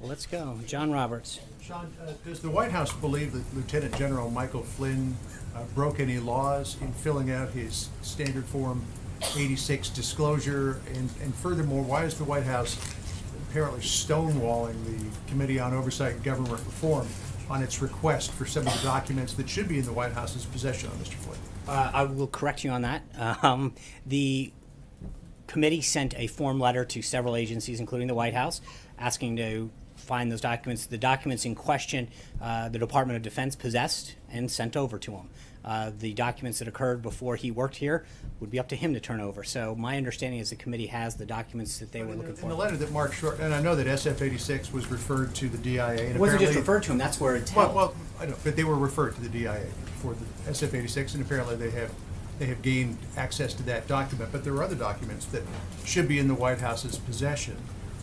Let's go. John Roberts. Sean, does the White House believe that Lieutenant General Michael Flynn broke any laws in filling out his standard Form 86 disclosure? And furthermore, why is the White House apparently stonewalling the Committee on Oversight and Government Reform on its request for some of the documents that should be in the White House's possession on Mr. Flynn? I will correct you on that. The committee sent a form letter to several agencies, including the White House, asking to find those documents. The documents in question, the Department of Defense possessed and sent over to him. The documents that occurred before he worked here would be up to him to turn over. So my understanding is the committee has the documents that they were looking for. In the letter that Mark Short, and I know that SF-86 was referred to the DIA. And it wasn't just referred to him, that's where it's held. Well, I know, but they were referred to the DIA for the SF-86, and apparently they have gained access to that document. But there are other documents that should be in the White House's possession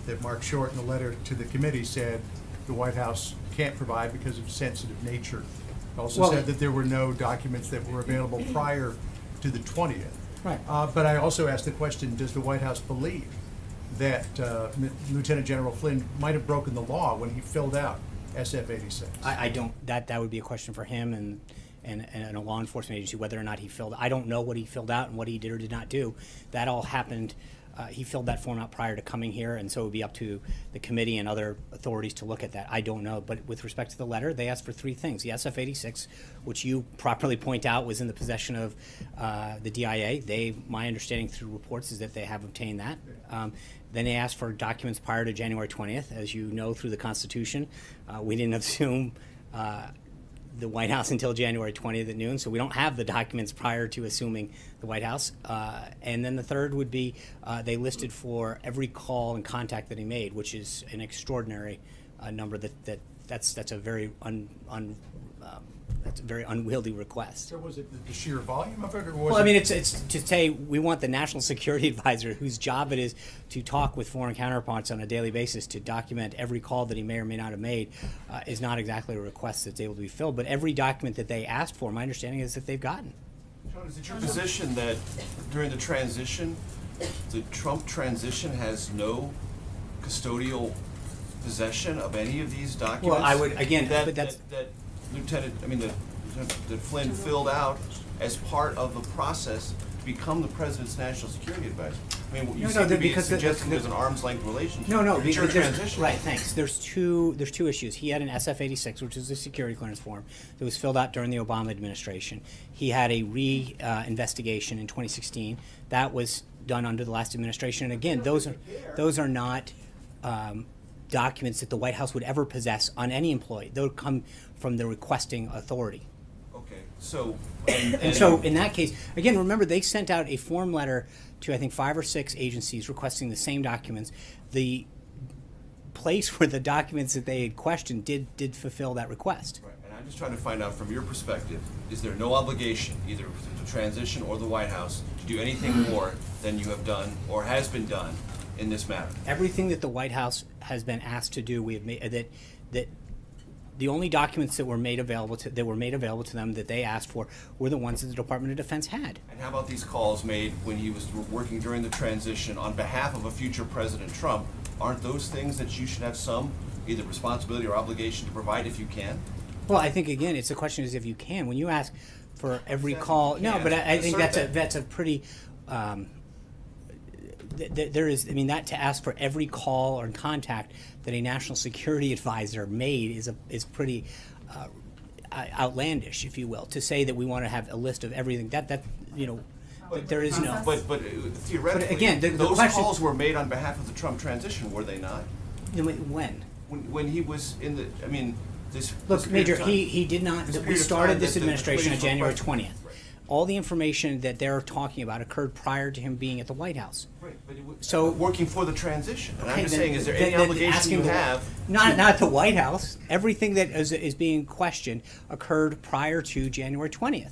that Mark Short in the letter to the committee said the White House can't provide because of sensitive nature. Also said that there were no documents that were available prior to the 20th. Right. But I also asked the question, does the White House believe that Lieutenant General Flynn might have broken the law when he filled out SF-86? I don't. That would be a question for him and a law enforcement agency, whether or not he filled. I don't know what he filled out and what he did or did not do. That all happened. He filled that form out prior to coming here, and so it would be up to the committee and other authorities to look at that. I don't know, but with respect to the letter, they asked for three things. The SF-86, which you properly point out was in the possession of the DIA. My understanding through reports is that they have obtained that. Then they asked for documents prior to January 20th. As you know, through the Constitution, we didn't assume the White House until January 20th at noon, so we don't have the documents prior to assuming the White House. And then the third would be they listed for every call and contact that he made, which is an extraordinary number. That's a very that's a very unwieldy request. So was it the sheer volume of it, or was well, I mean, it's to say we want the National Security Advisor, whose job it is to talk with foreign counterparts on a daily basis to document every call that he may or may not have made, is not exactly a request that's able to be filled. But every document that they asked for, my understanding is that they've gotten. John, is it your position that during the transition, the Trump transition has no custodial possession of any of these documents? Well, I would again, that Flynn filled out as part of the process to become the president's national security advisor. I mean, you seem to be suggesting there's an arm's length relationship. No, it's your transition. Right, thanks. There's two issues. He had an SF-86, which is a security clearance form that was filled out during the Obama administration. He had a investigation in 2016 that was done under the last administration. And again, those are not documents that the White House would ever possess on any employee. They would come from the requesting authority. Okay, so and so in that case, again, remember they sent out a form letter to I think 5 or 6 agencies requesting the same documents. The place where the documents that they had questioned did fulfill that request. Right, and I'm just trying to find out from your perspective, is there no obligation, either the transition or the White House, to do anything more than you have done or has been done in this matter? Everything that the White House has been asked to do, we have made that. The only documents that were made available to them that they asked for were the ones that the Department of Defense had. And how about these calls made when he was working during the transition on behalf of a future President Trump? Aren't those things that you should have some either responsibility or obligation to provide if you can? Well, I think again, it's a question is if you can. When you ask for every call, no, but I think that's a pretty. There is, I mean, that to ask for every call or contact that a national security advisor made is pretty outlandish, if you will. To say that we want to have a list of everything that you know, but there is no. But theoretically, but again, the those question, calls were made on behalf of the Trump transition, were they not? When? When he was in the, I mean, this. Look, this Major, time, he did not. We started this administration on January 20th. All the information that they're talking about occurred prior to him being at the White House. Right, but so working for the transition. And okay, I'm just saying, is there any obligation you have? Not at the White House. Everything that is being questioned occurred prior to January 20th.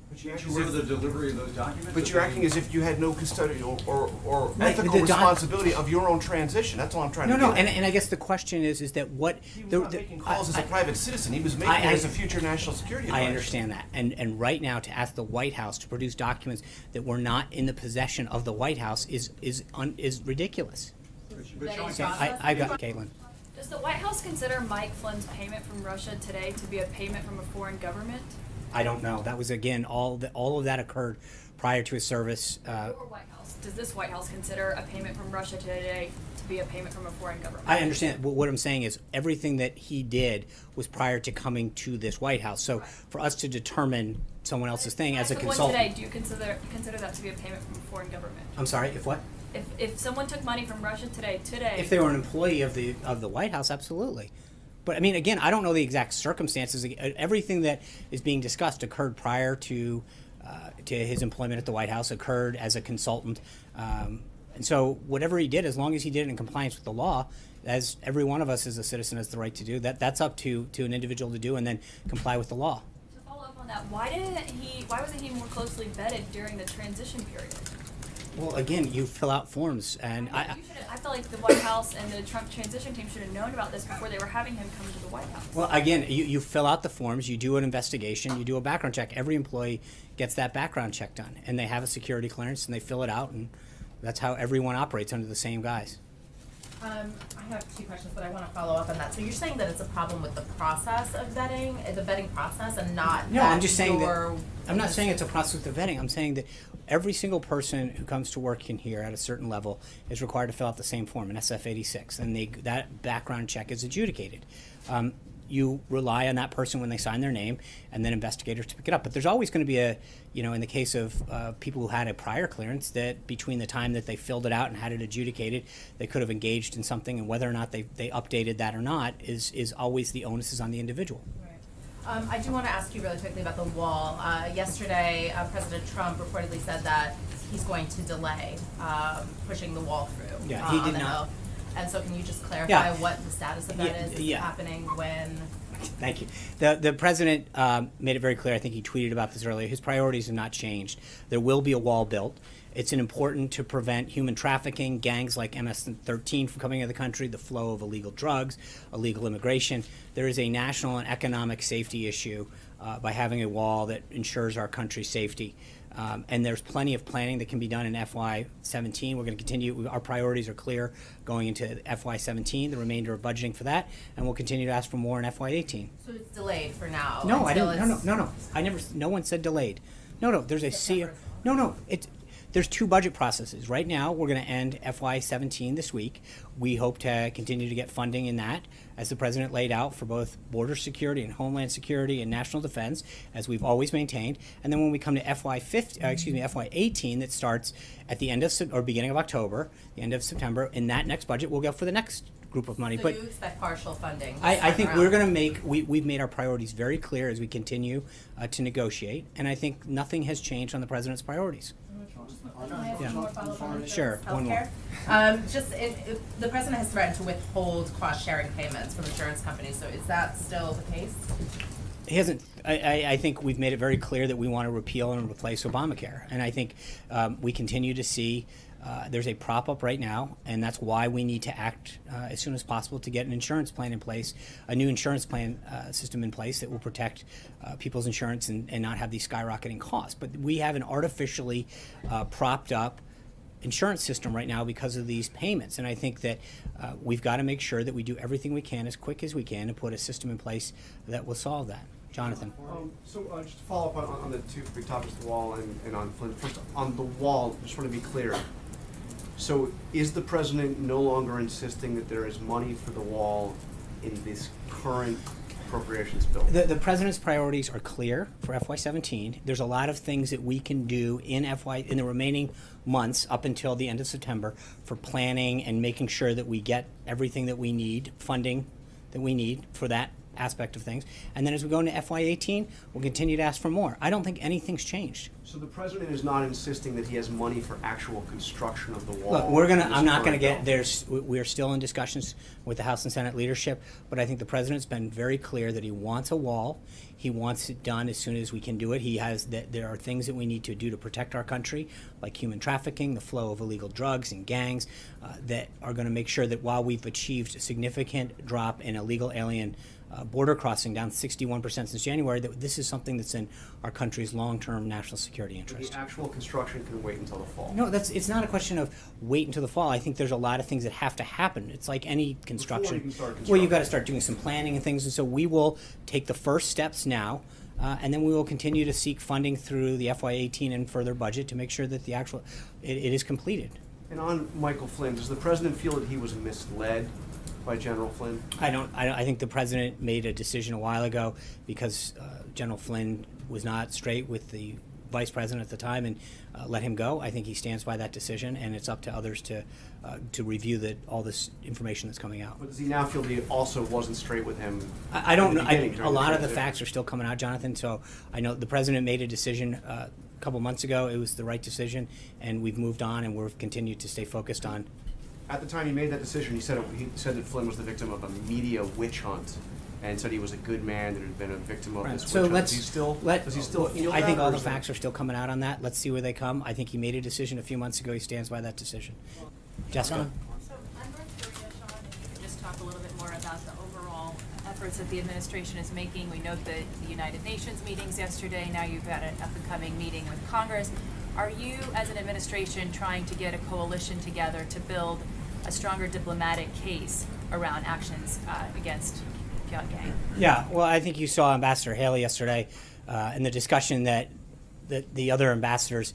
But you're acting as if the delivery of those documents. But you're acting as if you had no custodial or ethical responsibility of your own transition. That's all I'm trying to do. No, and I guess the question is that what he was not making calls as a private citizen. He was making it as a future national security advisor. I understand that, and right now to ask the White House to produce documents that were not in the possession of the White House is ridiculous. But So I got Caitlin. Does Does the White House consider Mike Flynn's payment from Russia today to be a payment from a foreign government? I don't know. That was, again, all of that occurred prior to his service. Your White House, does this White House consider a payment from Russia today to be a payment from a foreign government? I understand. What I'm saying is everything that he did was prior to coming to this White House. So Right. for us to determine someone else's thing as a If someone consultant. today, do you consider that to be a payment from a foreign government? I'm sorry, if what? If someone took money from Russia today, If they were an employee of the White House, absolutely. But I mean, again, I don't know the exact circumstances. Everything that is being discussed occurred prior to his employment at the White House, occurred as a consultant. And so whatever he did, as long as he did it in compliance with the law, as every one of us as a citizen has the right to do, that's up to an individual to do and then comply with the law. To follow up on that, why wasn't he more closely vetted during the transition period? Well, again, you fill out forms, and I feel like the White House and the Trump transition team should have known about this before they were having him come to the White House. well, again, you fill out the forms, you do an investigation, you do a background check. Every employee gets that background check done, and they have a security clearance, and they fill it out, and that's how everyone operates under the same guise. I have two questions, but I want to follow up on that. So you're saying that it's a problem with the process of vetting, the vetting process, and not No, that I'm just saying you're- that, I'm not saying it's a process of vetting. I'm saying that every single person who comes to work in here at a certain level is required to fill out the same form, an SF-86, and that background check is adjudicated. You rely on that person when they sign their name, and then investigators to pick it up. But there's always going to be in the case of people who had a prior clearance, that between the time that they filled it out and had it adjudicated, they could have engaged in something, and whether or not they updated that or not is always the onus is on the individual. Right. I do want to ask you really quickly about the wall. Yesterday, President Trump reportedly said that he's going to delay pushing the wall through. Yeah, he on did the not. Hill. And so can you just clarify Yeah. what the status of that is? Is it Yeah. happening when? Thank you. The president made it very clear. I think he tweeted about this earlier. His priorities have not changed. There will be a wall built. It's important to prevent human trafficking, gangs like MS-13 from coming into the country, the flow of illegal drugs, illegal immigration. There is a national and economic safety issue by having a wall that ensures our country's safety. And there's plenty of planning that can be done in FY17. We're going to continue. Our priorities are clear going into FY17, the remainder of budgeting for that, and we'll continue to ask for more in FY18. So it's delayed for now. No, I until didn't. it's- No. I never. No one said delayed. No. There's a No. There's two budget processes. Right now, we're going to end FY17 this week. We hope to continue to get funding in that, as the president laid out, for both border security and homeland security and national defense, as we've always maintained. And then when we come to FY18, that starts at the end of or beginning of October, the end of September, in that next budget, we'll go for the next group of money. So But you expect partial funding? this I time think around? we're going to we've made our priorities very clear as we continue to negotiate, and I think nothing has changed on the president's priorities. Can I ask one more follow-up on insurance, Sure, one more. healthcare? The president has threatened to withhold cost-sharing payments from insurance companies, so is that still the case? He hasn't. I think we've made it very clear that we want to repeal and replace Obamacare, and I think we continue to see there's a prop up right now, and that's why we need to act as soon as possible to get an insurance plan in place, a new insurance plan system in place that will protect people's insurance and not have these skyrocketing costs. But we have an artificially propped up insurance system right now because of these payments, and I think that we've got to make sure that we do everything we can as quick as we can to put a system in place that will solve that. Jonathan. Just to follow up on the two big topics, the wall and on Flynn. First, on the wall, I just want to be clear. So is the president no longer insisting that there is money for the wall in this current appropriations bill? The president's priorities are clear for FY17. There's a lot of things that we can do in the remaining months up until the end of September for planning and making sure that we get everything that we need, funding that we need for that aspect of things. And then as we go into FY18, we'll continue to ask for more. I don't think anything's changed. So the president is not insisting that he has money for actual construction of the wall? Look, in this I'm not gonna current get, bill? we're still in discussions with the House and Senate leadership, but I think the president's been very clear that he wants a wall. He wants it done as soon as we can do it. There are things that we need to do to protect our country, like human trafficking, the flow of illegal drugs and gangs, that are gonna make sure that while we've achieved a significant drop in illegal alien border crossing, down 61% since January, that this is something that's in our country's long-term national security security interest. The actual construction can wait until the fall. No, it's not a question of wait until the fall. I think there's a lot of things that have to happen. It's like any construction. you can start Well, you've got to construction. start doing some planning and things. And so we will take the first steps now, and then we will continue to seek funding through the FY18 and further budget to make sure that the actual it is completed. And on Michael Flynn, does the president feel that he was misled by General Flynn? I think the president made a decision a while ago because General Flynn was not straight with the vice president at the time and let him go. I think he stands by that decision, and it's up to others to review all this information that's coming out. But does he now feel that he also wasn't straight with him? I don't know. in the beginning, A during lot of the transition? facts are still coming out, Jonathan. So I know the president made a decision a couple months ago. It was the right decision, and we've moved on, and we've continued to stay focused on. At the time he made that decision, he said that Flynn was the victim of a media witch hunt, and said he was a good man that had been a victim of this witch So hunt. let's Does he still feel I that, think or all the is that- facts are still coming out on that. Let's see where they come. I think he made a decision a few months ago. He stands by that decision. Jessica. So on North Korea, Sean, if you could just talk a little bit more about the overall efforts that the administration is making. We note the United Nations meetings yesterday. Now you've got an up-and-coming meeting with Congress. Are you, as an administration, trying to get a coalition together to build a stronger diplomatic case around actions against Pyongyang? Yeah, well, I think you saw Ambassador Haley yesterday in the discussion that the other ambassadors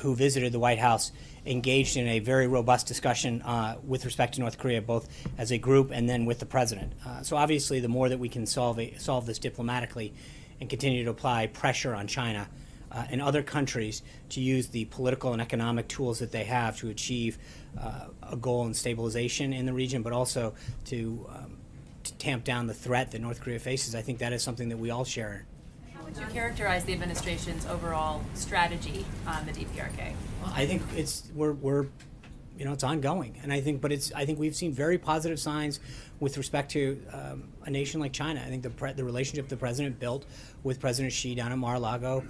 who visited the White House engaged in a very robust discussion with respect to North Korea, both as a group and then with the president. So obviously, the more that we can solve this diplomatically and continue to apply pressure on China and other countries to use the political and economic tools that they have to achieve a goal in stabilization in the region, but also to tamp down the threat that North Korea faces, I think that is something that we all share. How would you characterize the administration's overall strategy on the DPRK? I think it's ongoing, and I think we've seen very positive signs with respect to a nation like China. I think the relationship the president built with President Xi down in Mar-a-Lago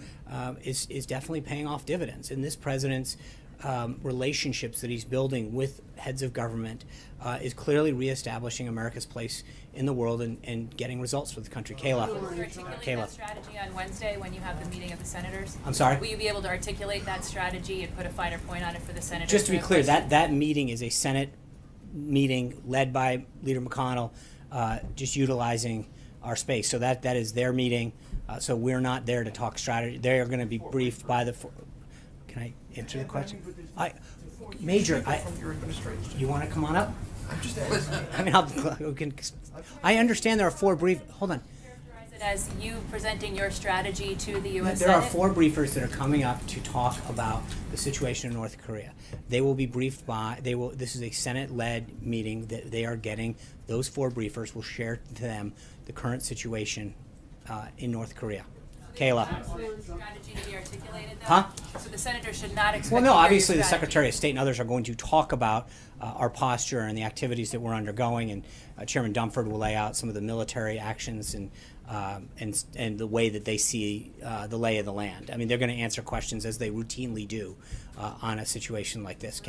is definitely paying off dividends. And this president's relationships that he's building with heads of government is clearly reestablishing America's place in the world and getting results for the country. Kayla. Will you articulate that strategy on Wednesday when you have the meeting of the senators? I'm sorry? Will you be able to articulate that strategy and put a finer point on it for the senators? Just to be who have clear, questions? that meeting is a Senate meeting led by Leader McConnell, just utilizing our space. So that is their meeting. So we're not there to talk strategy. They are going to be briefed by the. Can I answer the question? Major, you want to come on up? I'm just asking. I understand there are 4 brief. Hold on. Characterize it as you presenting your strategy to the U.S. There Senate? are 4 briefers that are coming up to talk about the situation in North Korea. They will be briefed by. This is a Senate-led meeting that they are getting. Those 4 briefers will share to them the current situation in North Korea. Kayla. Strategy to be articulated, though? Huh? So the senator should not expect. Well, to no, hear your obviously the strategy. Secretary of State and others are going to talk about our posture and the activities that we're undergoing, and Chairman Dunford will lay out some of the military actions and the way that they see the lay of the land. I mean, they're going to answer questions as they routinely do on a situation like this.